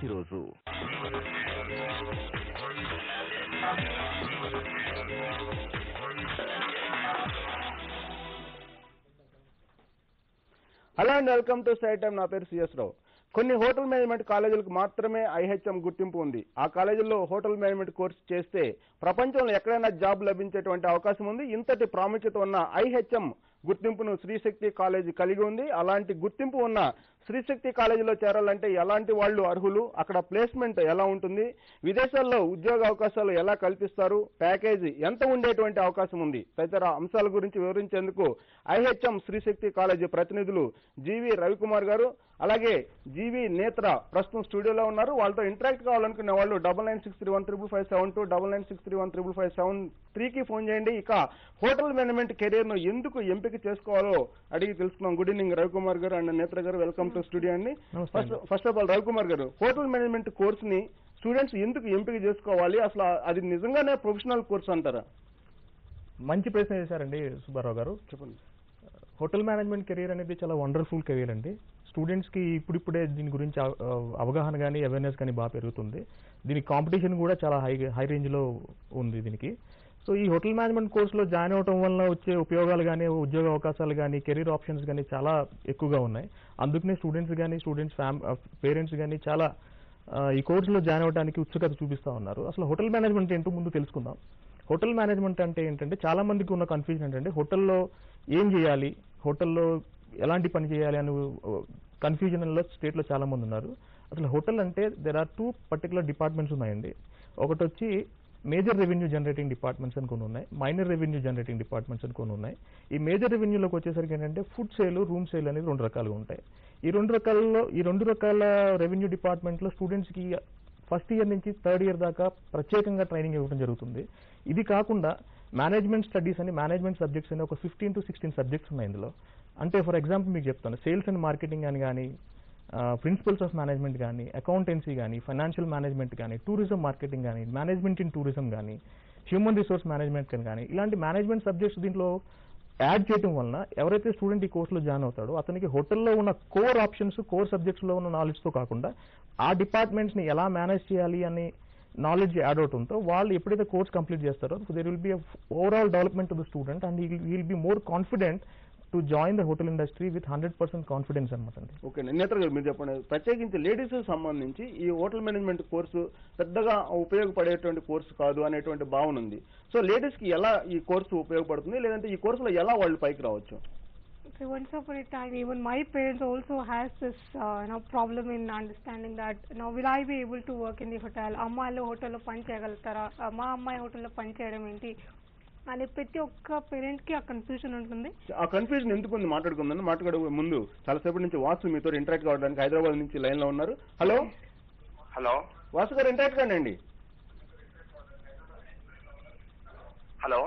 ఈరోజు hello and welcome to site time. నా పేరు సిఎస్ రావు. కొన్ని హోటల్ మేనేజ్మెంట్ కాలేజీలకు మాత్రమే ఐహెచ్ఎం గుర్తింపు ఉంది. ఆ కాలేజీల్లో హోటల్ మేనేజ్మెంట్ కోర్సు చేస్తే ప్రపంచంలో ఎక్కడైనా జాబ్ లభించేటువంటి అవకాశం ఉంది. ఇంతటి ప్రాముఖ్యత ఉన్న ఐహెచ్ఎం గుర్తింపును శ్రీశక్తి కాలేజీ కలిగి ఉంది. అలాంటి గుర్తింపు ఉన్న శ్రీశక్తి కాలేజీలో చేరాలంటే ఎలాంటి వాళ్ళు అర్హులు, అక్కడ ప్లేస్మెంట్ ఎలా ఉంటుంది, విదేశాల్లో ఉద్యోగ అవకాశాలు ఎలా కల్పిస్తారు, ప్యాకేజీ ఎంత ఉండేటువంటి అవకాశం ఉంది తదితర అంశాల గురించి వివరించేందుకు ఐహెచ్ఎం శ్రీశక్తి కాలేజీ ప్రతినిధులు జీవి రవికుమార్ గారు అలాగే జీవి నేత్ర ప్రస్తుతం స్టూడియోలో ఉన్నారు. వాళ్ళతో ఇంటరాక్ట్ కావాలనుకునే వాళ్ళు 99631557 99631557 కి ఫోన్ చేయండి. ఇక హోటల్ మేనేజ్మెంట్ కెరీర్ ను ఎందుకు ఎంపిక చేసుకోవాలో అడిగి తెలుసుకున్నాం. గుడ్ ఈవినింగ్ రవికుమార్ గారు అండ్ నేత్ర గారు, వెల్కమ్ టు స్టూడియో అండి. ఫస్ట్ ఆఫ్ ఆల్ రవికుమార్ గారు, హోటల్ మేనేజ్మెంట్ కోర్స్ ని స్టూడెంట్స్ ఎందుకు ఎంపిక చేసుకోవాలి, అసలు అది నిజంగానే ప్రొఫెషనల్ కోర్స్ అంటారా? మంచి ప్రశ్న చేశారండి సుబ్బారావు గారు. చెప్పండి. హోటల్ మేనేజ్మెంట్ కెరీర్ అనేది చాలా వండర్ఫుల్ కెరీర్ అండి. స్టూడెంట్స్ కి ఇప్పుడిప్పుడే దీని గురించి అవగాహన కానీ అవేర్నెస్ కానీ బాగా పెరుగుతుంది. దీని కాంపిటీషన్ కూడా చాలా హై రేంజ్ లో ఉంది దీనికి. సో ఈ హోటల్ మేనేజ్మెంట్ కోర్సులో జాయిన్ అవడం వల్ల వచ్చే ఉపయోగాలు కానీ, ఉద్యోగ అవకాశాలు కానీ, కెరీర్ ఆప్షన్స్ కానీ చాలా ఎక్కువగా ఉన్నాయి. అందుకనే స్టూడెంట్స్ పేరెంట్స్ కానీ చాలా ఈ కోర్సులో జాయిన్ అవడానికి ఉత్సుకత చూపిస్తా ఉన్నారు. అసలు హోటల్ మేనేజ్మెంట్ ఏంటో ముందు తెలుసుకుందాం. హోటల్ మేనేజ్మెంట్ అంటే ఏంటంటే, చాలా మందికి ఉన్న కన్ఫ్యూజన్ ఏంటంటే హోటల్లో ఏం చేయాలి, హోటల్లో ఎలాంటి పని చేయాలి అని కన్ఫ్యూజన్ లో స్టేట్ లో చాలా మంది ఉన్నారు. అసలు హోటల్ అంటే దేర్ ఆర్ 2 పర్టికులర్ డిపార్ట్మెంట్స్ ఉన్నాయండి. ఒకటి వచ్చి మేజర్ రెవెన్యూ జనరేటింగ్ డిపార్ట్మెంట్స్ అని కొన్ని ఉన్నాయి, మైనర్ రెవెన్యూ జనరేటింగ్ డిపార్ట్మెంట్స్ అని కొన్ని ఉన్నాయి. ఈ మేజర్ రెవెన్యూలోకి వచ్చేసరికి ఏంటంటే ఫుడ్ సేల్, రూమ్ సేల్ అనేది 2 రకాలుగా ఉంటాయి. ఈ రెండు రకాల రెవెన్యూ డిపార్ట్మెంట్ లో స్టూడెంట్స్ కి ఫస్ట్ ఇయర్ నుంచి థర్డ్ ఇయర్ దాకా ప్రత్యేకంగా ట్రైనింగ్ ఇవ్వడం జరుగుతుంది. ఇది కాకుండా మేనేజ్మెంట్ స్టడీస్ అని, మేనేజ్మెంట్ సబ్జెక్ట్స్ అని ఒక 15 to 16 సబ్జెక్ట్స్ ఉన్నాయి ఇందులో. అంటే ఫర్ ఎగ్జాంపుల్ మీకు చెప్తాను, సేల్స్ అండ్ మార్కెటింగ్ అని కానీ, ప్రిన్సిపల్స్ ఆఫ్ మేనేజ్మెంట్ కానీ, అకౌంటెన్సీ కానీ, ఫైనాన్షియల్ మేనేజ్మెంట్ కానీ, టూరిజం మార్కెటింగ్ కానీ, మేనేజ్మెంట్ ఇన్ టూరిజం కానీ, హ్యూమన్ రిసోర్స్ మేనేజ్మెంట్ కానీ, ఇలాంటి మేనేజ్మెంట్ సబ్జెక్ట్స్ దీంట్లో యాడ్ చేయడం వలన ఎవరైతే స్టూడెంట్ ఈ కోర్సులో జాయిన్ అవుతాడో అతనికి హోటల్లో ఉన్న కోర్ ఆప్షన్స్, కోర్ సబ్జెక్ట్స్ లో ఉన్న నాలెడ్జ్ తో కాకుండా ఆ డిపార్ట్మెంట్స్ ని ఎలా మేనేజ్ చేయాలి అని నాలెడ్జ్ యాడ్ అవడంతో వాళ్ళు ఎప్పుడైతే కోర్స్ కంప్లీట్ చేస్తారో there will be overall development to the student and he will be more confident to join the hotel industry with 100% confidence అనమాట. ఓకే, నేత్ర గారు మీరు చెప్పండి, ప్రత్యేకించి లేడీస్ సంబంధించి ఈ హోటల్ మేనేజ్మెంట్ కోర్సు పెద్దగా ఉపయోగపడేటువంటి కోర్సు కాదు అనేటువంటి భావన ఉంది. సో లేడీస్ కి ఎలా ఈ కోర్సు ఉపయోగపడుతుంది, లేదంటే ఈ కోర్సులో ఎలా వాళ్ళు పైకి రావచ్చు? So once upon a time, even my parents also has this problem in understanding that will I be able to work in the hotel? అమ్మాయిలు హోటల్లో పని చేయగలుగుతారా, మా అమ్మాయి హోటల్లో పని చేయడం ఏంటి అని ప్రతి ఒక్క పేరెంట్ కి ఆ కన్ఫ్యూజన్ ఉంటుంది. ఆ కన్ఫ్యూజన్ ఎందుకు ఉంది మాట్లాడుకుందాం. మాట్లాడే ముందు చాలాసేపటి నుంచి వాసు మీతో ఇంటరాక్ట్ కావడానికి హైదరాబాద్ నుంచి లైన్ లో ఉన్నారు. హలో హలో వాసు గారు, ఇంటరాక్ట్ కాండి. హలో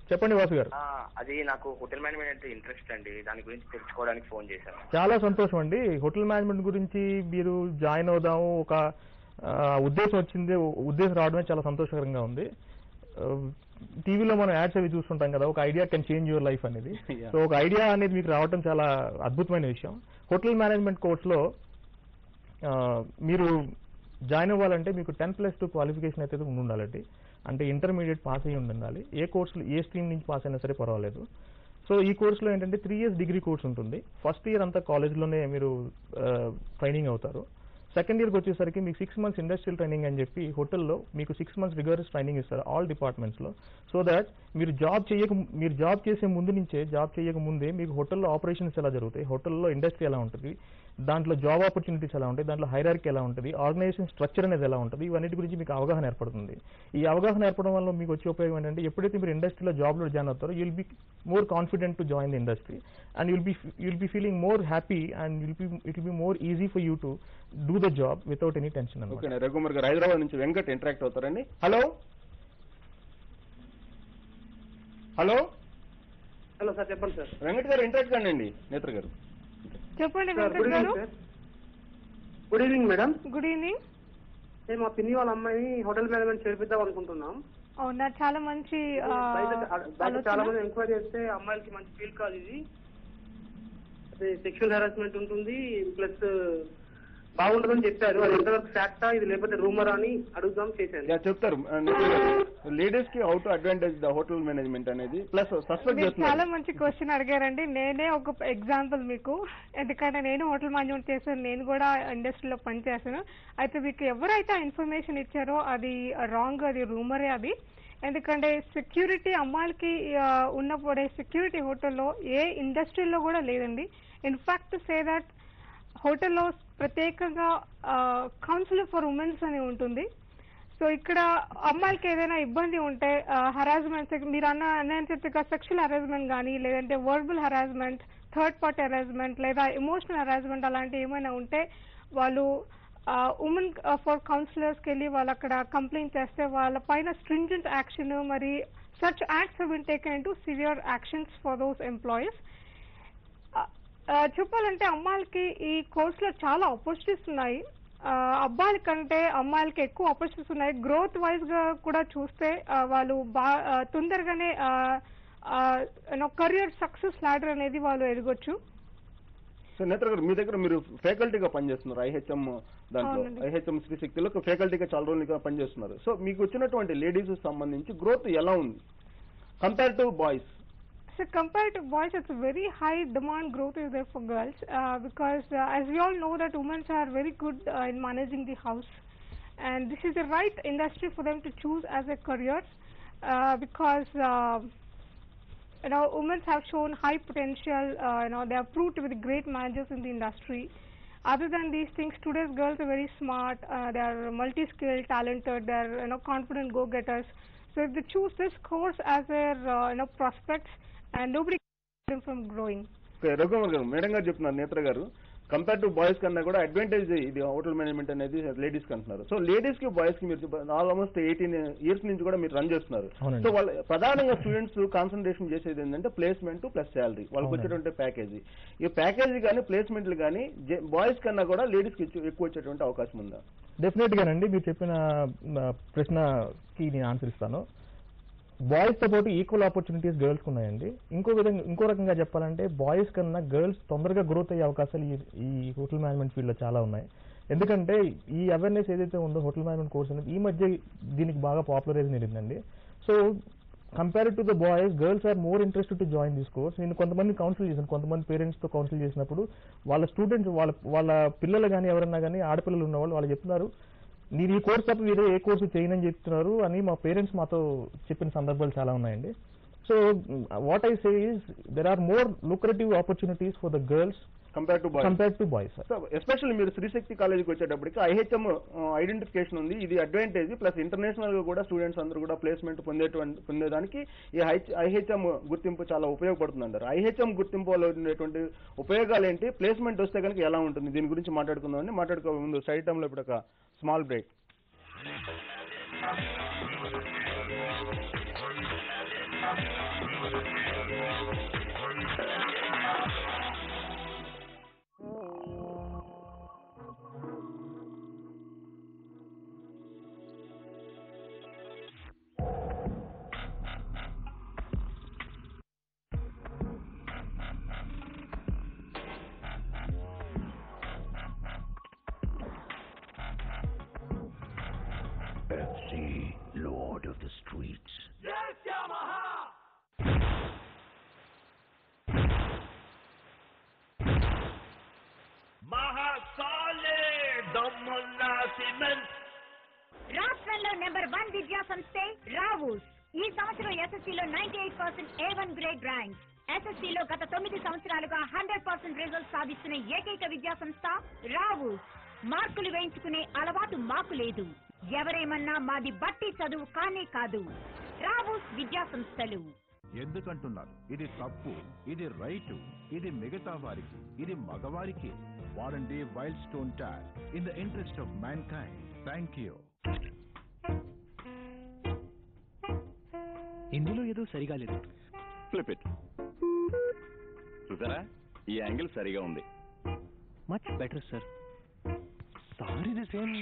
చెప్పండి వాసు గారు. అది నాకు హోటల్ మేనేజ్మెంట్ ఇంట్రెస్ట్ అండి, దాని గురించి తెలుసుకోవడానికి ఫోన్ చేశాను. చాలా సంతోషం అండి. హోటల్ మేనేజ్మెంట్ గురించి మీరు జాయిన్ అవుదాము ఒక ఉద్దేశం రావడమే చాలా సంతోషకరంగా ఉంది. టీవీలో మనం యాడ్స్ అవి చూస్తుంటాం కదా, ఒక idea can change your life అనేది. సో ఒక ఐడియా అనేది మీకు రావడం చాలా అద్భుతమైన విషయం. హోటల్ మేనేజ్మెంట్ కోర్సులో మీరు జాయిన్ అవ్వాలంటే మీకు 10+2 క్వాలిఫికేషన్ అయితే ఉండాలండి. అంటే ఇంటర్మీడియట్ పాస్ అయ్యి ఉండాలి. ఏ స్ట్రీమ్ నుంచి పాస్ అయినా సరే పర్వాలేదు. సో ఈ కోర్సులో ఏంటంటే 3 years డిగ్రీ కోర్స్ ఉంటుంది. ఫస్ట్ ఇయర్ అంతా కాలేజ్లోనే మీరు ట్రైనింగ్ అవుతారు. సెకండ్ ఇయర్కి వచ్చేసరికి మీకు 6 months ఇండస్ట్రియల్ ట్రైనింగ్ అని చెప్పి హోటల్లో మీకు 6 months రిగరస్ ట్రైనింగ్ ఇస్తారు ఆల్ డిపార్ట్మెంట్స్ లో. సో దాట్ మీరు జాబ్ చేసే ముందే మీకు హోటల్లో ఆపరేషన్స్ ఎలా జరుగుతాయి, హోటల్లో ఇండస్ట్రీ ఎలా ఉంటుంది, దాంట్లో జాబ్ ఆపర్చునిటీస్ ఎలా ఉంటాయి, దాంట్లో హైరార్కీ ఎలా ఉంటుంది, ఆర్గనైజేషన్ స్ట్రక్చర్ అనేది ఎలా ఉంటుంది, ఇవన్నిటి గురించి మీకు అవగాహన ఏర్పడుతుంది. ఈ అవగాహన ఏర్పడడం వల్ల మీకు వచ్చే ఉపయోగం ఏంటంటే, ఎప్పుడైతే మీరు ఇండస్ట్రీలో జాబ్లో జాయిన్ అవుతారో you'll be more confident to join the industry and you'll be feeling more happy and it will be more easy for you to do the job without any tension. Raghukumar గారు హైదరాబాద్ నుంచి వెంకట్ ఇంటరాక్ట్ అవుతారండి. Hello hello hello sir, చెప్పండి sir. Venkat గారు interact కండి. నేత్ర గారు చెప్పండి. వెంకట్ గారు good evening madam. Good evening. మా పిన్ని వాళ్ళ అమ్మాయిని హోటల్ మేనేజ్మెంట్ చేర్పిద్దాం అనుకుంటున్నాం. అవునా, చాలా మంచి. చాలా మంది ఎంక్వైరీ చేస్తే అమ్మాయిలకి మంచి ఫీల్ కాదు ఇది. అదే సెక్షువల్ హెరాస్మెంట్ ఉంటుంది, ప్లస్ బాగుంటుందని చెప్పారు. అది ఎంతవరకు ఫ్యాక్టా ఇది లేకపోతే రూమరా అని అడుగుదాం చేశాను. చెప్తారు లేడీస్ కి how to advantage the hotel management అనేది ప్లస్ సస్పెక్ట్ మీరు చేస్తున్నారు. చాలా మంచి క్వశ్చన్ అడిగారండి. నేనే ఒక ఎగ్జాంపుల్ మీకు, ఎందుకంటే నేను హోటల్ మేనేజ్మెంట్ చేశాను, నేను కూడా ఇండస్ట్రీలో పనిచేస్తాను. అయితే మీకు ఎవరైతే ఆ ఇన్ఫర్మేషన్ ఇచ్చారో అది రాంగ్, అది రూమరే అది. ఎందుకంటే సెక్యూరిటీ అమ్మాయిలకి ఉన్నప్పుడే సెక్యూరిటీ హోటల్లో ఏ ఇండస్ట్రీలో కూడా లేదండి. ఇన్ఫాక్ట్ సే దట్ హోటల్లో ప్రత్యేకంగా కౌన్సిలర్ ఫర్ ఉమెన్స్ అని ఉంటుంది. సో ఇక్కడ అమ్మాయిలకి ఏదైనా ఇబ్బంది ఉంటే హరాస్మెంట్, మీరు నేను చెప్పిన సెక్షువల్ హరాస్మెంట్ కానీ, లేదంటే verbal harassment, third party harassment, లేదా ఎమోషనల్ హరాస్మెంట్ అలాంటి ఏమైనా ఉంటే వాళ్ళు ఉమెన్ ఫర్ కౌన్సిలర్స్కి వెళ్ళి వాళ్ళు అక్కడ కంప్లైంట్ చేస్తే వాళ్ళ పైన స్ట్రింజెంట్ యాక్షన్, మరి such acts have been taken into severe actions for those employees. చెప్పాలంటే అమ్మాయిలకి ఈ కోర్సులో చాలా ఆపర్చునిటీస్ ఉన్నాయి. అబ్బాయిల కంటే అమ్మాయిలకి ఎక్కువ ఆపర్చునిటీస్ ఉన్నాయి. గ్రోత్ వైజ్ గా కూడా చూస్తే వాళ్ళు తొందరగానే కెరియర్ సక్సెస్ లాడర్ అనేది వాళ్ళు ఎదగొచ్చు. సో నేత్ర గారు, మీ దగ్గర మీరు ఫ్యాకల్టీగా పనిచేస్తున్నారు ఐహెచ్ఎం దాంట్లో, ఐహెచ్ఎం శ్రీశక్తిలో ఫ్యాకల్టీగా చాలా రోజులుగా పనిచేస్తున్నారు. సో మీకు వచ్చినటువంటి లేడీస్ సంబంధించి గ్రోత్ ఎలా ఉంది compare to boys? So compared to boys, it's a very high demand growth is there for girls because as we all know that women are very good in managing the house, and this is the right industry for them to choose as a career because women have shown high potential. They are proved to be the great managers in the industry. Other than these things, today's girls are very smart. They are multi-skilled, talented. They are confident go-getters. So if they choose this course as their prospects, and nobody can them from growing. రఘువర్ గారు, madam గారు చెప్తున్నారు నేత్ర గారు, compare to boys కన్నా కూడా advantage ఇది hotel management అనేది ladies కి అంటున్నారు. సో లేడీస్ కి బాయ్స్ కి మీరు ఆల్మోస్ట్ 18 years నుంచి కూడా మీరు రన్ చేస్తున్నారు. సో వాళ్ళ ప్రధానంగా స్టూడెంట్స్ కాన్సన్ట్రేషన్ చేసేది ఏంటంటే ప్లేస్మెంట్ ప్లస్ శాలరీ, వాళ్ళకి వచ్చేటువంటి ప్యాకేజీ. ఈ ప్యాకేజీ కానీ ప్లేస్మెంట్లు కానీ బాయ్స్ కన్నా కూడా లేడీస్ కి ఎక్కువ వచ్చేటువంటి అవకాశం ఉందా? డెఫినెట్ గానండి. మీరు చెప్పిన ప్రశ్నకి నేను ఆన్సర్ ఇస్తాను. బాయ్స్ తో పాటు ఈక్వల్ ఆపర్చునిటీస్ గర్ల్స్ ఉన్నాయండి. ఇంకో రకంగా చెప్పాలంటే బాయ్స్ కన్నా గర్ల్స్ తొందరగా గ్రోత్ అయ్యే అవకాశాలు ఈ హోటల్ మేనేజ్మెంట్ ఫీల్డ్ లో చాలా ఉన్నాయి. ఎందుకంటే ఈ అవేర్నెస్ ఏదైతే ఉందో హోటల్ మేనేజ్మెంట్ కోర్స్ అనేది ఈ మధ్య దీనికి బాగా పాపులరైజ్ అయిందండి. So compare to the boys, girls are more interested to join this course. నేను కొంతమంది కౌన్సిల్ చేశాను, కొంతమంది పేరెంట్స్ తో కౌన్సిల్ చేసినప్పుడు వాళ్ళ స్టూడెంట్స్ వాళ్ళ పిల్లలు కానీ ఎవరన్నా కానీ ఆడపిల్లలు ఉన్నవాళ్ళు వాళ్ళు చెప్తున్నారు, మీరు ఈ కోర్స్ తప్ప వేరే ఏ కోర్సు చేయనని చెప్తున్నారు అని మా పేరెంట్స్ మాతో చెప్పిన సందర్భాలు చాలా ఉన్నాయండి. So what I say is there are more lucrative opportunities for the girls compare to boys. Especially మీరు శ్రీశక్తి కాలేజీకి వచ్చేటప్పటికి ఐహెచ్ఎం ఐడెంటిఫికేషన్ ఉంది, ఇది అడ్వాంటేజ్. ప్లస్ ఇంటర్నేషనల్ గా కూడా స్టూడెంట్స్ అందరూ కూడా ప్లేస్మెంట్ పొందేదానికి ఈ ఐహెచ్ఎం గుర్తింపు చాలా ఉపయోగపడుతుంది అంటారు. ఐహెచ్ఎం గుర్తింపు వల్ల ఉండేటువంటి ఉపయోగాలు ఏంటి, ప్లేస్మెంట్ వస్తే కనుక ఎలా ఉంటుంది, దీని గురించి మాట్లాడుకుందామండి. మాట్లాడుకోవే ముందు సైడ్ టైంలో ఇప్పుడు ఒక small break. FC, Lord of the Streets. Yes, Yamaha! Maha solid, Damulla Cement. రాష్ట్రంలో నెంబర్ 1 విద్యా సంస్థే రావూస్. ఈ సంవత్సరం ఎస్ఎస్సీలో 98% A1 గ్రేడ్ ర్యాంక్. ఎస్ఎస్సీలో గత 9 సంవత్సరాలుగా 100% రిజల్ట్ సాధిస్తున్న ఏకైక విద్యా సంస్థ రావూస్. మార్కులు వేయించుకునే అలవాటు మాకు లేదు. ఎవరేమన్నా మాది బట్టి చదువు కానే కాదు. రావూస్ విద్యా సంస్థలు. ఎందుకంటున్నారు? ఇది తప్పు, ఇది రైటు, ఇది మిగతా వారికి, ఇది మగవారికి. వారండి Wild Stone tag in the interest of mankind. Thank you. ఇందులో ఏదో సరిగా లేదు. Flip it. చూసారా, ఈ యాంగిల్ సరిగా ఉంది. Much better sir. సార్ ఇది సేమ్.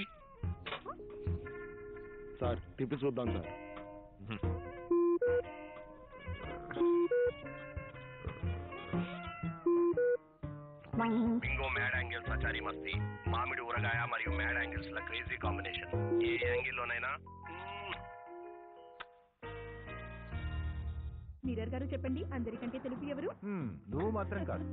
సార్ తిప్పి చూద్దాం సార్. Bingo, mad angle జలసచారి మస్తి, మామిడి ఊరగాయ మరియు మ్యాడ్ యాంగిల్స్ ల క్రేజీ కాంబినేషన్. ఏ యాంగిల్లోనైనా మీరర్ గారు చెప్పండి, అందరికంటే తెలుపు ఎవరు? నువ్వు మాత్రం కాదు.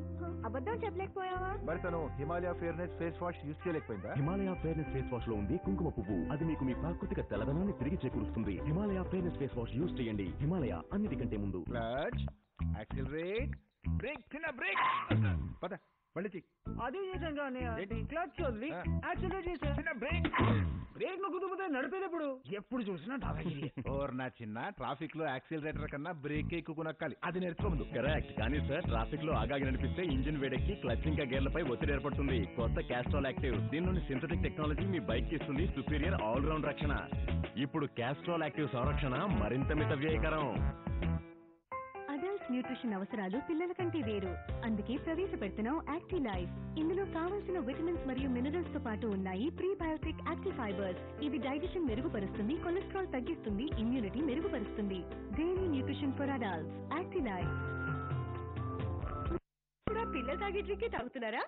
అబద్ధం చెప్పలేకపోయావా? మరి తను Himalaya fairness face wash use చేయలేకపోయిందా? హిమాలయ ఫెయిర్నెస్ ఫేస్ వాష్ లో ఉంది కుంకుమ పువ్వు. అది మీకు మీ ప్రాకృతిక తెల్లదనాన్ని తిరిగి చేకూరుస్తుంది. Himalaya fairness face wash use చేయండి. హిమాలయ అన్నిటికంటే ముందు. క్లచ్, యాక్సిలరేట్, బ్రేక్, చిన్న బ్రేక్. పద మళ్ళీ చెయ్యి. అదే చేశాను కానీ క్లచ్ వదిలి యాక్సిలరేట్ చేశాను. చిన్న బ్రేక్. బ్రేక్ ను కుదుపుతే నడిపేటప్పుడు ఎప్పుడు చూసినా డాబాగిరి. ఓర్ నా చిన్న, ట్రాఫిక్ లో యాక్సిలరేటర్ కన్నా బ్రేక్ ఎక్కునక్కాలి. అది నేర్చుకోముందు. కరెక్ట్. కానీ సార్, ట్రాఫిక్ లో ఆగాగి నడిపిస్తే ఇంజిన్ వేడెక్కి క్లచ్ ఇంకా గేర్లపై ఒత్తిడి ఏర్పడుతుంది. కొత్త క్యాస్ట్రాల్ యాక్టివ్, దీనిలోని సింథటిక్ టెక్నాలజీ మీ బైక్ కి ఇస్తుంది సుపీరియర్ ఆల్ రౌండ్ రక్షణ. ఇప్పుడు క్యాస్ట్రాల్ యాక్టివ్ సంరక్షణ మరింత మితవ్యయకరం. అడల్ట్ న్యూట్రిషన్ అవసరాలు పిల్లల కంటే వేరు. అందుకే ప్రవేశపెడుతున్నాం యాక్టివ్ లైఫ్. ఇందులో కావాల్సిన విటమిన్స్ మరియు మినరల్స్ తో పాటు ఉన్నాయి ప్రీబయోటిక్ యాక్టివ్ ఫైబర్స్. ఇది డైజెషన్ మెరుగుపరుస్తుంది, కొలెస్ట్రాల్ తగ్గిస్తుంది, ఇమ్యూనిటీ మెరుగుపరుస్తుంది. Daily nutrition for adults. Active life. పిల్లలు తాగే డ్రింకే తాగుతున్నారా?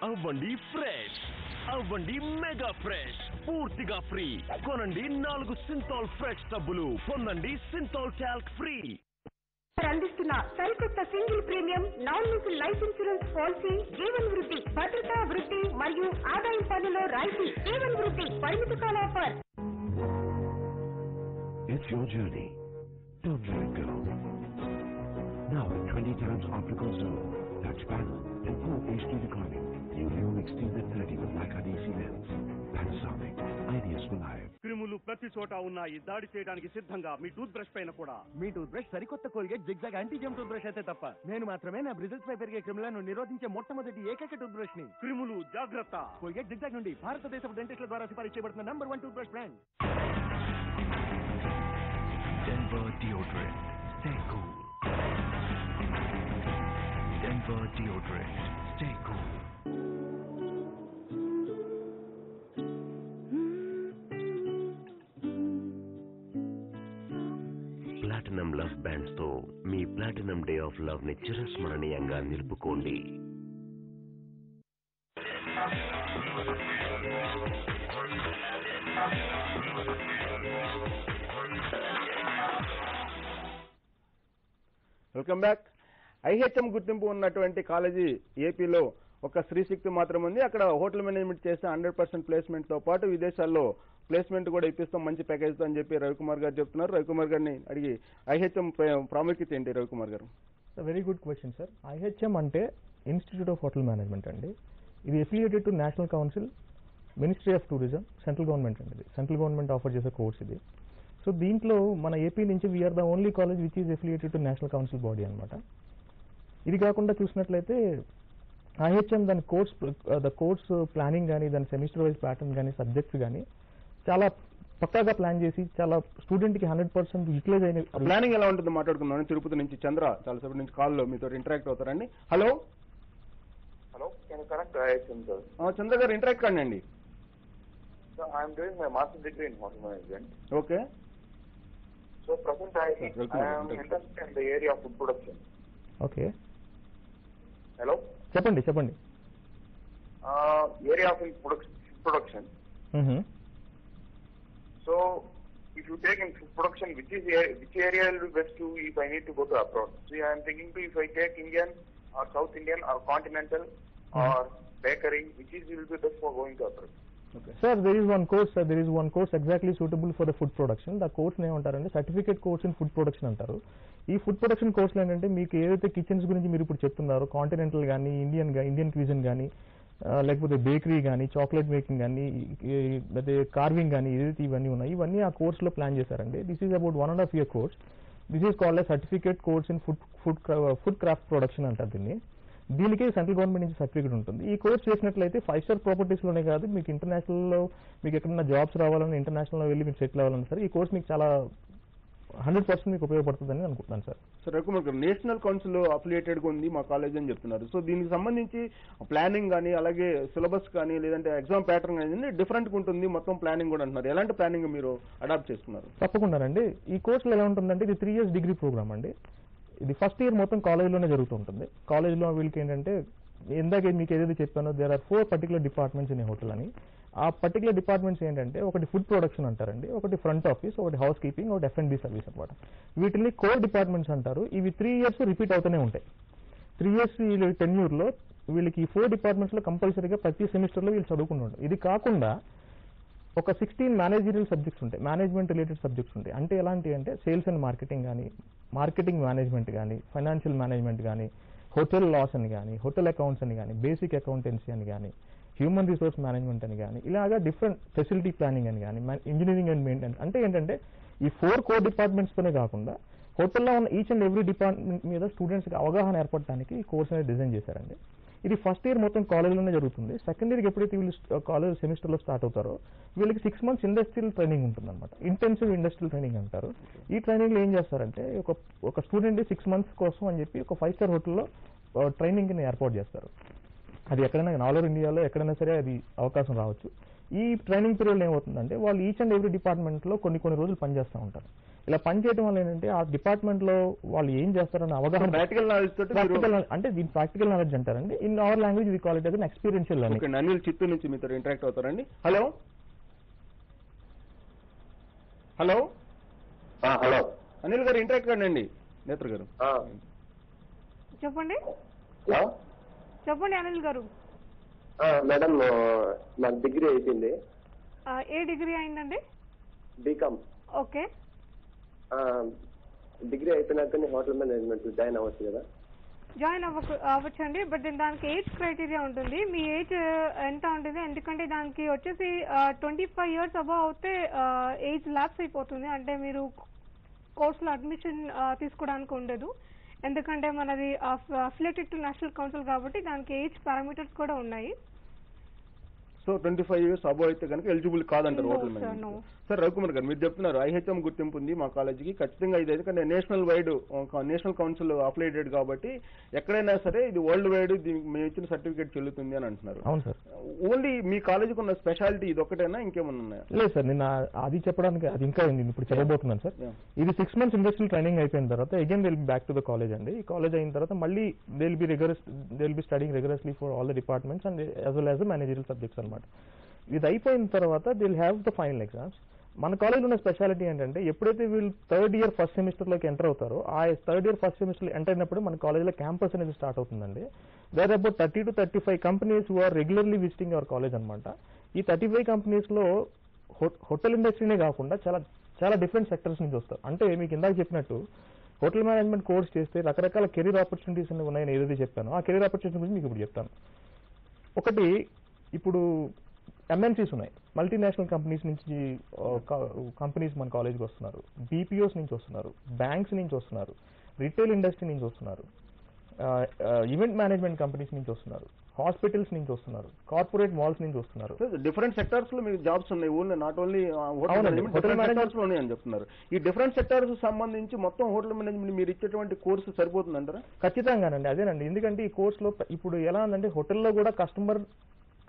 అవ్వండి ఫ్రెష్, అవ్వండి మెగా ఫ్రెష్, పూర్తిగా ఫ్రీ. కొనండి 4 సింథాల్ ఫ్రెష్ సబ్బులు, పొందండి సింథాల్ టాల్క్ ఫ్రీ. అందిస్తున్న సరికొత్త సింగిల్ ప్రీమియం నాన్ మిసిల్ life insurance policy Jeevan Vriddhi, భద్రతా వృద్ధి మరియు ఆదాయం పన్నులో రాయితీ. జీవన్ వృద్ధి పరిమిత కాల offer. It's your journey. Don't let it go. Now with 20 times optical zoom, touch panel, and full HD recording, you view extended 30 with Leica DC lens. Panasonic, ideas for life. క్రిములు ప్రతి చోట ఉన్నాయి. దాడి చేయడానికి సిద్ధంగా మీ టూత్ బ్రష్ పైన కూడా. మీ tooth brush సరికొత్త Colgate zigzag anti gem tooth brush అయితే తప్ప. నేను మాత్రమే నా బ్రిజిల్స్ పై పెరిగే క్రిములను నిరోధించే మొట్టమొదటి ఏకైక టూత్ బ్రష్ ని. క్రిములు జాగ్రత్త. కోల్గేట్ జిగ్జాగ్ నుండి భారతదేశపు డెంటిస్టుల ద్వారా సిఫారసు చేయబడుతున్న number 1 tooth brush brand. Denver deodorant. Stay cool. Denver deodorant. Stay cool. Platinum love bands తో మీ ప్లాటినం డే ఆఫ్ లవ్ ని చిరస్మరణీయంగా నిలుపుకోండి. Welcome back. ఐహెచ్ఎం గుర్తింపు ఉన్నటువంటి కాలేజీ ఏపీలో ఒక శ్రీశక్తి మాత్రం ఉంది. అక్కడ హోటల్ మేనేజ్మెంట్ చేస్తే 100% ప్లేస్మెంట్ తో పాటు విదేశాల్లో ప్లేస్మెంట్ కూడా ఇప్పిస్తాం మంచి ప్యాకేజ్ తో అని చెప్పి రవికుమార్ గారు చెప్తున్నారు. రవికుమార్ గారిని అడిగి ఐహెచ్ఎం ప్రాముఖ్యత ఏంటి రవికుమార్ గారు? Very good question sir. IHM అంటే ఇన్స్టిట్యూట్ ఆఫ్ హోటల్ మేనేజ్మెంట్ అండి. ఇది affiliated to national council, ministry of tourism, central government అండి. సెంట్రల్ గవర్నమెంట్ ఆఫర్ చేసే కోర్స్ ఇది. సో దీంట్లో మన ఏపీ నుంచి we're the only college which is affiliated to national council body అనమాట. ఇది కాకుండా చూసినట్లయితే ఐహెచ్ఎం దాని కోర్స్ ప్లానింగ్ కానీ, దాని సెమిస్టర్ వైజ్ ప్యాటర్న్ కానీ, సబ్జెక్ట్స్ కానీ చాలా పక్కాగా ప్లాన్ చేసి చాలా స్టూడెంట్ కి 100% యూటిలైజ్ అయిన. ప్లానింగ్ ఎలా ఉంటుంది మాట్లాడుకుందాం. తిరుపతి నుంచి చంద్ర చాలాసేపటి నుంచి కాల్లో మీతో ఇంటరాక్ట్ అవుతారండి. Hello hello, can connect IHM sir? Chandra garu interact కండి. I'm doing my master degree in hotel management. Okay. So present I am interested in the area of food production. Okay, hello చెప్పండి. Area of food production. So if you take in food production, which area will be best to if I need to go to abroad? So I am thinking to if I take Indian or South Indian or continental or bakery, which will be best for going to abroad? Okay. Sir, there is one course exactly suitable for the food production. The course name antarante certificate course in food production antaru. ఈ food production కోర్సులు ఏంటంటే మీకు ఏదైతే kitchens గురించి మీరు ఇప్పుడు చెప్తున్నారో continental కానీ, ఇండియన్ క్యూజిన్ కానీ, లేకపోతే బేకరీ కానీ, చాక్లెట్ మేకింగ్ కానీ, లేకపోతే కార్వింగ్ కానీ, ఏదైతే ఇవన్నీ ఉన్నాయి ఇవన్నీ ఆ కోర్సులో ప్లాన్ చేశారండి. This is about 1.5 year course. This is called certificate course in food craft production అంటారు దీన్ని. దీనికి సెంట్రల్ గవర్నమెంట్ నుంచి సర్టిఫికేట్ ఉంటుంది. ఈ కోర్స్ చేసినట్లయితే 5 star ప్రాపర్టీస్ లోనే కాదు, మీకు ఇంటర్నేషనల్లో మీకు ఎక్కడన్నా జాబ్స్ రావాలని, ఇంటర్నేషనల్లో వెళ్ళి మీకు సెటిల్ అవ్వాలని సార్ ఈ కోర్స్ మీకు చాలా 100% మీకు ఉపయోగపడుతుందని అనుకుంటున్నాను సార్. సార్ రవికుమార్ గారు, నేషనల్ కౌన్సిల్ అఫిలియేటెడ్ గా ఉంది మా కాలేజ్ అని చెప్తున్నారు. సో దీనికి సంబంధించి ప్లానింగ్ కానీ, అలాగే సిలబస్ కానీ, లేదంటే ఎగ్జామ్ ప్యాటర్న్ కానీ డిఫరెంట్ గా ఉంటుంది, మొత్తం ప్లానింగ్ కూడా అంటున్నారు. ఎలాంటి ప్లానింగ్ మీరు అడాప్ట్ చేసుకున్నారు? తప్పకుండానండి. ఈ కోర్సులో ఎలా ఉంటుందంటే ఇది 3 years డిగ్రీ ప్రోగ్రామ్ అండి. ఇది ఫస్ట్ ఇయర్ మొత్తం కాలేజ్లోనే జరుగుతూ ఉంటుంది. కాలేజ్లో వీళ్ళకి ఏంటంటే ఇందాక మీకు ఏదైతే చెప్పానో there are 4 particular departments in hotel అని. ఆ పర్టికులర్ డిపార్ట్మెంట్స్ ఏంటంటే ఒకటి ఫుడ్ ప్రొడక్షన్ అంటారండి, ఒకటి ఫ్రంట్ ఆఫీస్, ఒకటి హౌస్ కీపింగ్, ఒకటి F&B సర్వీస్ అనమాట. వీటిని కోర్ డిపార్ట్మెంట్స్ అంటారు. ఇవి 3 years రిపీట్ అవుతూనే ఉంటాయి. 3 years టెన్యూర్లో వీళ్ళకి ఈ 4 డిపార్ట్మెంట్స్లో కంపల్సరీగా ప్రతి సెమిస్టర్లో వీళ్ళు చదువుకుంటుంటారు. ఇది కాకుండా ఒక 16 మేనేజరియల్ సబ్జెక్ట్స్ ఉంటాయి, మేనేజ్మెంట్ రిలేటెడ్ సబ్జెక్ట్స్ ఉంటాయి. అంటే ఎలాంటి అంటే సేల్స్ అండ్ మార్కెటింగ్ కానీ, మార్కెటింగ్ మేనేజ్మెంట్ కానీ, ఫైనాన్షియల్ మేనేజ్మెంట్ కానీ, హోటల్ లాస్ అని కానీ, హోటల్ అకౌంట్స్ అని కానీ, బేసిక్ అకౌంటెన్సీ అని కానీ, హ్యూమన్ రిసోర్స్ మేనేజ్మెంట్ అని కానీ, ఇలాగా డిఫరెంట్ ఫెసిలిటీ ప్లానింగ్ అని కానీ, ఇంజనీరింగ్ అండ్ మెయింటెనెన్స్. అంటే ఏంటంటే ఈ 4 కోర్ డిపార్ట్మెంట్స్తోనే కాకుండా హోటల్లో ఉన్న ఈచ్ అండ్ ఎవ్రీ డిపార్ట్మెంట్ మీద స్టూడెంట్స్కి అవగాహన ఏర్పడడానికి ఈ కోర్స్ అనేది డిజైన్ చేశారండి. ఇది ఫస్ట్ ఇయర్ మొత్తం కాలేజ్లోనే జరుగుతుంది. సెకండ్ ఇయర్కి ఎప్పుడైతే వీళ్ళు కాలేజ్ సెమిస్టర్లో స్టార్ట్ అవుతారో వీళ్ళకి 6 months ఇండస్ట్రియల్ ట్రైనింగ్ ఉంటుందన్నమాట. ఇంటెన్సివ్ ఇండస్ట్రియల్ ట్రైనింగ్ అంటారు. ఈ ట్రైనింగ్లో ఏం చేస్తారంటే ఒక స్టూడెంట్ 6 months కోసం అని చెప్పి ఒక 5-star హోటల్లో ట్రైనింగ్ని ఏర్పాటు చేస్తారు. అది ఎక్కడైనా ఆల్ ఓవర్ ఇండియాలో ఎక్కడైనా సరే అది అవకాశం రావచ్చు. ఈ ట్రైనింగ్ పీరియడ్లో ఏమవుతుందంటే వాళ్ళు ఈచ్ అండ్ ఎవ్రీ డిపార్ట్మెంట్లో కొన్ని రోజులు పనిచేస్తూ ఉంటారు. ఇలా పనిచేయడం వల్ల ఏంటంటే ఆ డిపార్ట్మెంట్లో వాళ్ళు ఏం చేస్తారన్న అవగాహన, ప్రాక్టికల్ నాలెడ్జ్ తోటి అంటే దీని ప్రాక్టికల్ నాలెడ్జ్ అంటారండి. In our language we call it as experiential learning. Okay, Anil Chittoor నుంచి మీతో ఇంటరాక్ట్ అవుతారండి. హలో హలో హలో అనిల్ గారు ఇంటరాక్ట్ కండి. నేత్ర గారు చెప్పండి. చెప్పండి అనిల్ గారు. మేడం నాకు డిగ్రీ అయిపోయింది. ఏ డిగ్రీ అయిందండి? బీకామ్. ఓకే. డిగ్రీ అయిపోయినాక హోటల్ మేనేజ్మెంట్ జాయిన్ అవ్వచ్చు కదా? జాయిన్ అవ్వచ్చండి. బట్ దానికి ఏజ్ క్రైటీరియా ఉంటుంది. మీ ఏజ్ ఎంత ఉంటుంది? ఎందుకంటే దానికి వచ్చేసి 25 years అబౌవ్ అవుతే ఏజ్ ల్యాప్స్ అయిపోతుంది. అంటే మీరు కోర్సులో అడ్మిషన్ తీసుకోవడానికి ఉండదు. ఎందుకంటే మనది అఫిలియేటెడ్ టు నేషనల్ కౌన్సిల్ కాబట్టి దానికి ఏజ్ పారామీటర్స్ కూడా ఉన్నాయి. సో 25 years అబౌవ్ అయితే కనుక ఎలిజిబుల్ కాదంటారు హోటల్ మేనేజ్మెంట్. సార్ రవికుమార్ గారు, మీరు చెప్తున్నారు IHM గుర్తింపు ఉంది మా కాలేజీకి, ఖచ్చితంగా ఇది ఎందుకంటే national wide national council affiliated కాబట్టి ఎక్కడైనా సరే ఇది వరల్డ్ వైడ్ మేము ఇచ్చిన సర్టిఫికేట్ చెల్లుతుంది అని అంటున్నారు. అవును సార్. ఓన్లీ మీ కాలేజీకి ఉన్న స్పెషాలిటీ ఇది ఒకటేనా, ఇంకేమన్నా ఉన్నాయా? లేదు సార్, నేను అది చెప్పడానికి అది ఇంకా ఇప్పుడు చెప్పబోతున్నాను సార్. ఇది 6 months ఇండస్ట్రియల్ ట్రైనింగ్ అయిపోయిన తర్వాత again they will be back to the college అండి. ఈ కాలేజ్ అయిన తర్వాత మళ్ళీ they will be studying regularly for all the departments and as well as the managerial subjects అనమాట. ఇది అయిపోయిన తర్వాత they will have the final exams. మన కాలేజ్లో ఉన్న స్పెషాలిటీ ఏంటంటే ఎప్పుడైతే వీళ్ళు 3rd year ఫస్ట్ సెమిస్టర్లోకి ఎంటర్ అవుతారో ఆ 3rd year ఫస్ట్ సెమిస్టర్లో ఎంటర్ అయినప్పుడు మన కాలేజ్లో క్యాంపస్ అనేది స్టార్ట్ అవుతుందండి. There about 30 to 35 companies who are regularly visiting our college అనమాట. ఈ 35 కంపెనీస్లో హోటల్ ఇండస్ట్రీనే కాకుండా చాలా డిఫరెంట్ సెక్టర్స్ నుంచి వస్తారు. అంటే మీకు ఇందాక చెప్పినట్టు హోటల్ మేనేజ్మెంట్ కోర్స్ చేస్తే రకరకాల కెరీర్ ఆపర్చునిటీస్ ఉన్నాయని ఏదైతే చెప్పానో ఆ కెరీర్ ఆపర్చునిటీ గురించి మీకు ఇప్పుడు చెప్తాను. ఒకటి, ఇప్పుడు MNCs ఉన్నాయి, మల్టీనేషనల్ కంపెనీస్ నుంచి కంపెనీస్ మన కాలేజ్కి వస్తున్నారు, BPOs నుంచి వస్తున్నారు, బ్యాంక్స్ నుంచి వస్తున్నారు, రిటైల్ ఇండస్ట్రీ నుంచి వస్తున్నారు, ఈవెంట్ మేనేజ్మెంట్ కంపెనీస్ నుంచి వస్తున్నారు, హాస్పిటల్స్ నుంచి వస్తున్నారు, కార్పొరేట్ మాల్స్ నుంచి వస్తున్నారు. డిఫరెంట్ సెక్టార్స్ లో మీకు జాబ్స్ ఉన్నాయి, only not only hotel managements లోనే అని చెప్తున్నారు. ఈ డిఫరెంట్ సెక్టార్స్ సంబంధించి మొత్తం హోటల్ మేనేజ్మెంట్ మీరు ఇచ్చేటువంటి కోర్సు సరిపోతుందంటారా? ఖచ్చితంగానండి, అదేనండి. ఎందుకంటే ఈ కోర్సులో ఇప్పుడు ఎలా ఉందంటే హోటల్లో కూడా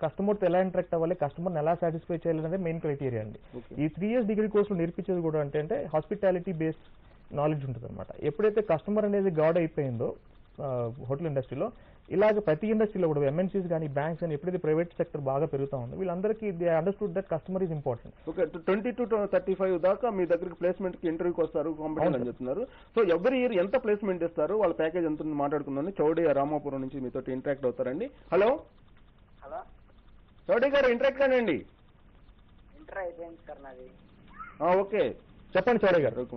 కస్టమర్తో ఎలా ఇంటరాక్ట్ అవ్వాలి, కస్టమర్ని ఎలా సాటిస్ఫై చేయాలనేది మెయిన్ క్రైటీరియా అండి. ఈ 3 years డిగ్రీ కోర్సులో నేర్పించేది కూడా అంటే హాస్పిటాలిటీ బేస్డ్ నాలెడ్జ్ ఉంటుంది అనమాట. ఎప్పుడైతే కస్టమర్ అనేది గాడ్ అయిపోయిందో హోటల్ ఇండస్ట్రీలో, ఇలాగ ప్రతి ఇండస్ట్రీలో కూడా MNCs కానీ బ్యాంక్స్ కానీ ఎప్పుడైతే ప్రైవేట్ సెక్టర్ బాగా పెరుగుతా ఉందో వీళ్ళందరికీ they understood that customer is important. Okay, 20 to 35 దాకా మీ దగ్గరికి ప్లేస్మెంట్ కి ఇంటర్వ్యూకి వస్తారు, కాంపిటేషన్ అని చెప్తున్నారు. సో ఎవ్రీ ఇయర్ ఎంత ప్లేస్మెంట్ ఇస్తారు, వాళ్ళ ప్యాకేజ్ ఎంత మాట్లాడుకుందాం. చౌడయ్య రామాపురం నుంచి మీతో ఇంటరాక్ట్ అవుతారండి. హలో చౌడయ్య గారు, ఇంటరాక్ట్ కానండి. ఇంటర్ అయిపోయింది సార్ నాది. ఓకే, చెప్పండి చౌడయ్య గారు.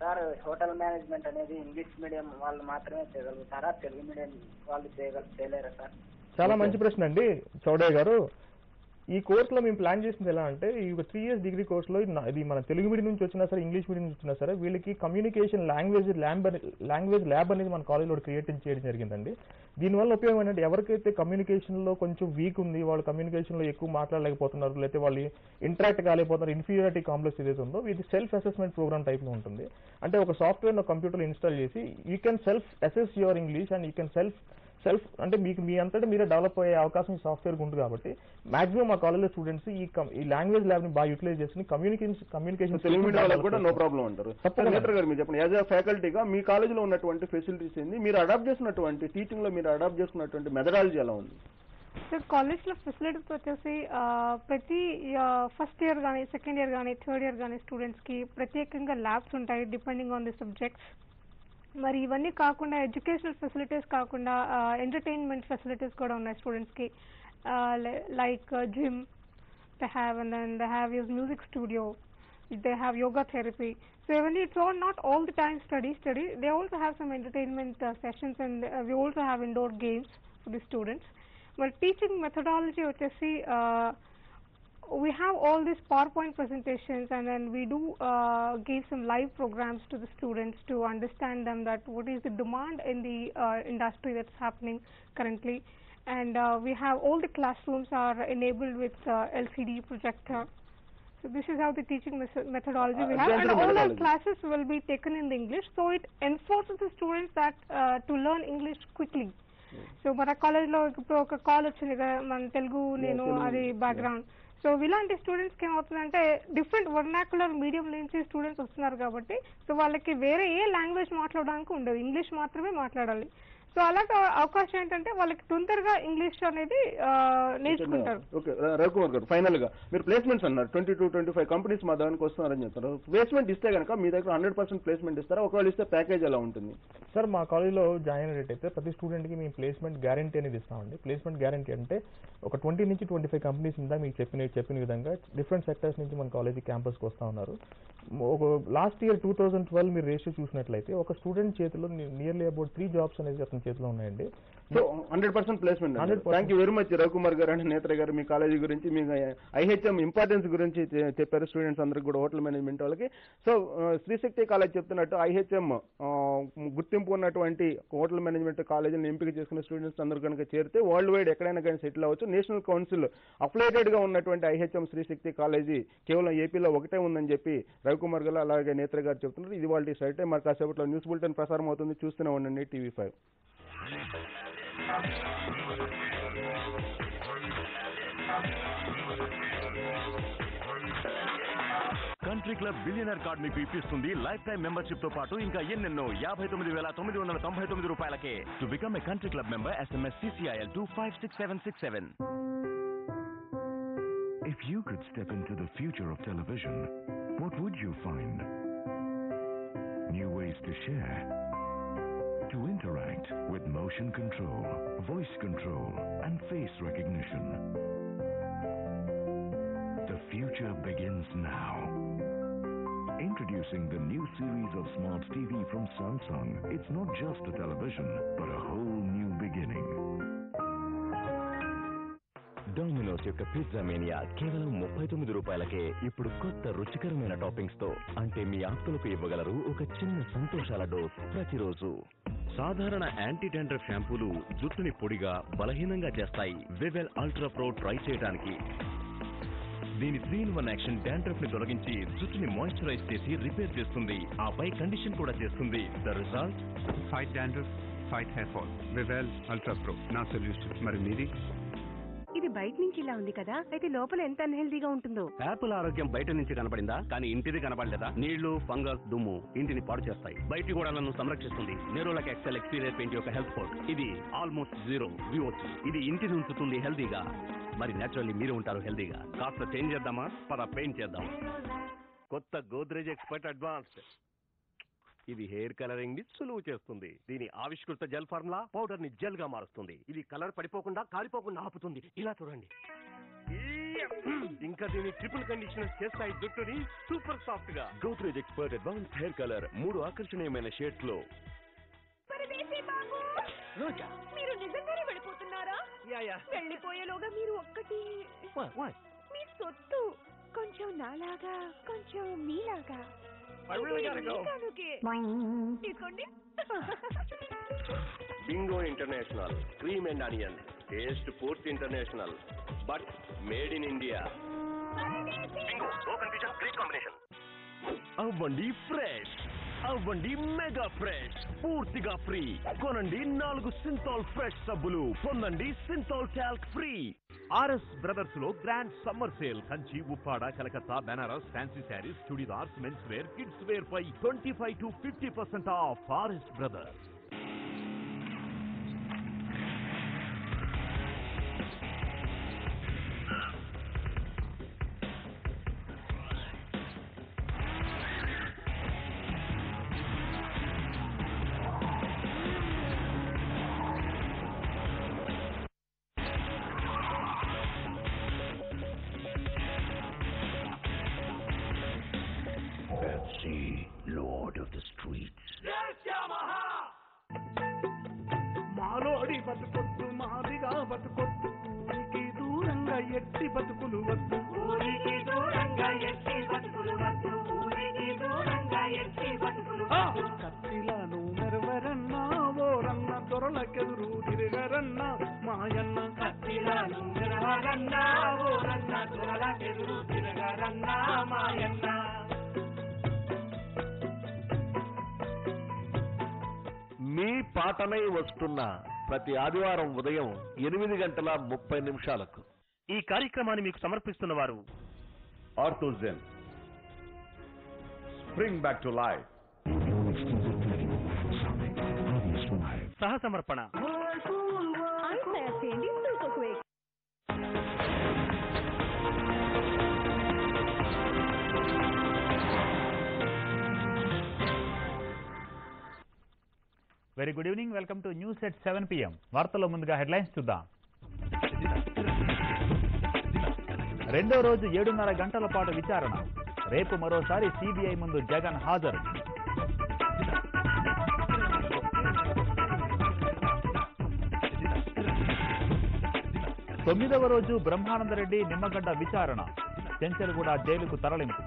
సార్, హోటల్ మేనేజ్మెంట్ అనేది ఇంగ్లీష్ మీడియం వాళ్ళు మాత్రమే చేయగలుగుతారా, తెలుగు మీడియం వాళ్ళు చేయలేరా సార్? చాలా మంచి ప్రశ్న అండి చౌడయ్య గారు. ఈ కోర్సులో మేము ప్లాన్ చేసింది ఎలా అంటే ఈ 3 years డిగ్రీ కోర్సులో ఇది మన తెలుగు మీడియం నుంచి వచ్చినా సరే ఇంగ్లీష్ మీడియం నుంచి వచ్చినా సరే వీళ్ళకి కమ్యూనికేషన్ లాంగ్వేజ్ ల్యాబ్ అనేది మన కాలేజ్లో క్రియేట్ చేయడం జరిగిందండి. దీనివల్ల ఉపయోగం ఏంటంటే ఎవరికైతే కమ్యూనికేషన్లో కొంచెం వీక్ ఉంది, వాళ్ళు కమ్యూనికేషన్లో ఎక్కువ మాట్లాడలేకపోతున్నారు, లేకపోతే వాళ్ళు ఇంటరాక్ట్ కాలేకపోతున్నారు, ఇన్ఫీరియారిటీ కాంప్లెక్స్ ఏదైతే ఉందో ఇది సెల్ఫ్ అసెస్మెంట్ ప్రోగ్రామ్ టైప్లో ఉంటుంది. అంటే ఒక సాఫ్ట్వేర్ కంప్యూటర్లో ఇన్స్టాల్ చేసి you can self assess your English and you can self self అంటే మీకు మీ అంతటా మీరే డెవలప్ అయ్యే అవకాశం ఈ సాఫ్ట్వేర్ ఉంటుంది కాబట్టి మాక్సిమం మా కాలేజ్లో స్టూడెంట్స్ ఈ లాంగ్వేజ్ ల్యాబ్ ని బాగా యూటిలైజ్ చేసుకుని కమ్యూనికేషన్ తెలుగు మీడియం వాళ్ళకి కూడా నో ప్రాబ్లం అంటారు. నేత్ర గారు మీరు చెప్పండి, యాజ్ అ ఫ్యాకల్టీగా మీ కాలేజీలో ఉన్నటువంటి ఫెసిలిటీస్ ఏంది, మీరు అడాప్ట్ చేసినటువంటి టీచింగ్ లో మీరు అడాప్ట్ చేసుకున్నటువంటి మెథడాలజీ ఎలా ఉంది? సో కాలేజ్లో ఫెసిలిటీస్ వచ్చేసి ప్రతి ఫస్ట్ ఇయర్ కానీ సెకండ్ ఇయర్ కానీ థర్డ్ ఇయర్ కానీ స్టూడెంట్స్కి ప్రత్యేకంగా ల్యాబ్స్ ఉంటాయి డిపెండింగ్ ఆన్ ది సబ్జెక్ట్స్. మరి ఇవన్నీ కాకుండా ఎడ్యుకేషనల్ ఫెసిలిటీస్ కాకుండా ఎంటర్టైన్మెంట్ ఫెసిలిటీస్ కూడా ఉన్నాయి స్టూడెంట్స్కి, like gym they have, and then they have use music studio, they have yoga therapy. So even it's not all the time study, they also have some entertainment sessions, and we also have indoor games for the students. But teaching methodology vachesi we have all these PowerPoint presentations, and then we do give some live programs to the students to understand them that what is the demand in the industry that's happening currently. And we have all the classrooms are enabled with LCD projector. So this is how the teaching methodology we have, and all our classes will be taken in the English, so it enforces the students that to learn English quickly. So మన కాలేజ్లో ఇప్పుడు ఒక call వచ్చింది కదా, మన తెలుగు నేను అది background. So ఇలాంటి స్టూడెంట్స్కి ఏమవుతుందంటే డిఫరెంట్ వర్నాకులర్ మీడియం నుంచి స్టూడెంట్స్ వస్తున్నారు కాబట్టి సో వాళ్ళకి వేరే ఏ లాంగ్వేజ్ మాట్లాడడానికి ఉండదు, ఇంగ్లీష్ మాత్రమే మాట్లాడాలి. సో అలాగే అవకాశం ఏంటంటే వాళ్ళకి తొందరగా ఇంగ్లీష్ అనేది నేర్చుకుంటారు. ఓకే రవికుమార్ గారు, ఫైనల్ గా మీరు ప్లేస్మెంట్స్ అన్నారు 22-25 కంపెనీస్ మా దానికి వస్తున్నారని చెప్తారు. ప్లేస్మెంట్ ఇస్తే కనుక మీ దగ్గర 100% ప్లేస్మెంట్ ఇస్తారా? ఒకవేళ ఇస్తే ప్యాకేజ్ ఎలా ఉంటుంది? సార్ మా కాలేజ్లో జాయిన్ అయితే ప్రతి స్టూడెంట్ కి మేము ప్లేస్మెంట్ గ్యారంటీ అనేది ఇస్తామండి. ప్లేస్మెంట్ గ్యారంటీ అంటే ఒక 20 నుంచి 25 కంపెనీస్ ఉందా మీకు చెప్పిన విధంగా డిఫరెంట్ సెక్టర్స్ నుంచి మన కాలేజీ క్యాంపస్కి వస్తూ ఉన్నారు. ఒక లాస్ట్ ఇయర్ 2012 మీరు రేషియో చూసినట్లయితే ఒక స్టూడెంట్ చేతిలో నియర్లీ అబౌట్ 3 జాబ్స్ అనేది అతని చేతిలో ఉన్నాయండి. So 100% placement. Thank you very much Ravikumar గారు అండ్ నేత్ర గారు, మీ కాలేజీ గురించి మీ ఐహెచ్ఎం ఇంపార్టెన్స్ గురించి చెప్పారు స్టూడెంట్స్ అందరికి కూడా, హోటల్ మేనేజ్మెంట్ వాళ్ళకి. సో శ్రీశక్తి కాలేజ్ చెప్తున్నట్టు ఐహెచ్ఎం గుర్తింపు ఉన్నటువంటి హోటల్ మేనేజ్మెంట్ కాలేజీని ఎంపిక చేసుకున్న స్టూడెంట్స్ అందరూ కనుక చేరితే వరల్డ్ వైడ్ ఎక్కడైనా కానీ సెటిల్ అవ్వచ్చు. నేషనల్ కౌన్సిల్ అఫిలియేటెడ్ గా ఉన్నటువంటి ఐహెచ్ఎం శ్రీశక్తి కాలేజీ కేవలం ఏపీలో ఒకటే ఉందని చెప్పి రవికుమార్ గారు అలాగే నేత్ర గారు చెప్తున్నారు. ఇది వాళ్ళ సైట్. మరి కాసేపట్లో న్యూస్ బులెటిన్ ప్రసారం అవుతుంది, చూస్తూనే ఉండండి TV5. Country club billionaire card మీకు ఇప్పిస్తుంది లైఫ్ టైం మెంబర్షిప్ తో పాటు ఇంకా ఎన్నెన్నో 59,999 రూపాయలకే. To become a country club member SMS CCIL to 56767. If you could step into the future of television, what would you find? New ways to share, to interact with motion control, voice control, and face recognition. The future begins now. Introducing the new series of Smart TV from Samsung. It's not just a television, but a whole new beginning. Domino's యొక్క pizza mania కేవలం 39 రూపాయలకే. ఇప్పుడు కొత్త రుచికరమైన toppings తో, అంటే మీ ఆప్తులకు ఇవ్వగలరు ఒక చిన్న సంతోషాల డోస్ ప్రతిరోజు. సాధారణ యాంటీ డాండ్రఫ్ షాంపూలు జుట్టుని పొడిగా బలహీనంగా చేస్తాయి. వివెల్ అల్ట్రా ప్రో ట్రై చేయడానికి. దీని 3-in-1 యాక్షన్ డాండ్రఫ్ ని తొలగించి జుట్టుని మాయిశ్చరైజ్ చేసి రిపేర్ చేస్తుంది. ఆపై కండిషన్ కూడా చేస్తుంది. The result fight dandruff, fight hair fall. Vivel ultra pro నా సొల్యూషన్. మరి మీది? ఇది బయట నుంచి ఇలా ఉంది కదా, అయితే లోపల ఎంత అన్హెల్దీగా ఉంటుందో. యాపిల్ ఆరోగ్యం బయట నుంచి కనపడిందా, కానీ ఇంటిది కనపడలేదా? నీళ్లు, ఫంగస్, దుమ్ము ఇంటిని పాడు చేస్తాయి. బయటి గోడలను సంరక్షిస్తుంది. నెరోలాక్ ఎక్సెల్ ఎక్స్టీరియర్ పెయింట్ యొక్క హెల్త్ ఫోర్ట్. ఇది ఆల్మోస్ట్ 0 VOC. ఇది ఇంటిని ఉంచుతుంది హెల్దీగా. మరి నేచురల్లీ మీరు ఉంటారు హెల్దీగా. కాస్త చేంజ్ చేద్దామా? పద పెయింట్ చేద్దాం. కొత్త గోద్రేజ్ ఎక్స్పర్ట్ అడ్వాన్స్డ్. ఇది హెయిర్ కలరింగ్ ని సులువు చేస్తుంది. దీని ఆవిష్కృత జెల్ ఫార్ములా పౌడర్ ని జెల్ గా మారుస్తుంది. ఇది కలర్ పడిపోకుండా కాలిపోకుండా ఆపుతుంది. ఇలా చూడండి. ఇంకా దీని ట్రిపుల్ కండిషనర్ చేస్తాయి జుట్టుని సూపర్ సాఫ్ట్ గా. Godrej expert advance hair colour 3 ఆకర్షణీయమైన షేడ్స్ లో. రోజా, మీరు నిజంగానే వెళ్ళిపోతున్నారా? వెళ్ళిపోయేలోగా మీరు ఒక్కటి మీ సొత్తు కొంచెం నాలాగా, కొంచెం మీలాగా. తీసుకోండి. Bingo international cream and onion taste పూర్తి international but made in India. Bingo no confusion, great combination. అవ్వండి ఫ్రెష్, అవ్వండి మెగా ఫ్రెష్ పూర్తిగా ఫ్రీ. కొనండి 4 సింథాల్ ఫ్రెష్ సబ్బులు, పొందండి Cinthol talc free. RS brothers లో grand summer sale. Kanchi, Uppada, Calcutta, Banaras, fancy saris, chudidars, men's wear, kids wear పై 25 to 50% off. RS brothers. Pepsi, Lord of the Streets. మాలోడి బతుకొద్దు, మాదిగా బతుకొద్దు, ఊరికి దూరంగా ఎట్టి బతుకులు వద్దు, ఊరికి దూరంగా ఎట్టి బతుకులు వద్దు, ఊరికి దూరంగా ఎట్టి బతుకులు వద్దు. కత్తిలను మెరవరన్నా ఓరన్న, దొరలకెదురు తిరగరన్నా మాయన్న. కత్తిలను మెరవరన్నా ఓరన్న, దొరలకెదురు తిరగరన్నా మాయన్న. మీ పాటనై వస్తున్న ప్రతి ఆదివారం ఉదయం 8:30 ఈ కార్యక్రమాన్ని మీకు సమర్పిస్తున్న వారు ఆర్థోజెన్ స్ప్రింగ్ బ్యాక్ టు లైఫ్. సహ సమర్పణ very good evening. Welcome to news at 7 PM. వార్తల్లో ముందుగా హెడ్లైన్స్ చూద్దాం. రెండో రోజు 7.5 గంటల పాటు విచారణ. రేపు మరోసారి సిబిఐ ముందు జగన్ హాజరు. తొమ్మిదవ రోజు బ్రహ్మానందరెడ్డి, నిమ్మగడ్డ విచారణ. చెంచల్గూడ జైలుకు తరలింపు.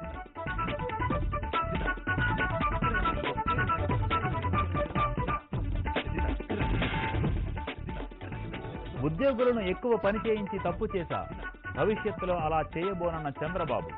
ఉద్యోగులను ఎక్కువ పని చేయించి తప్పు చేశా, భవిష్యత్తులో అలా చేయబోనన్న చంద్రబాబు.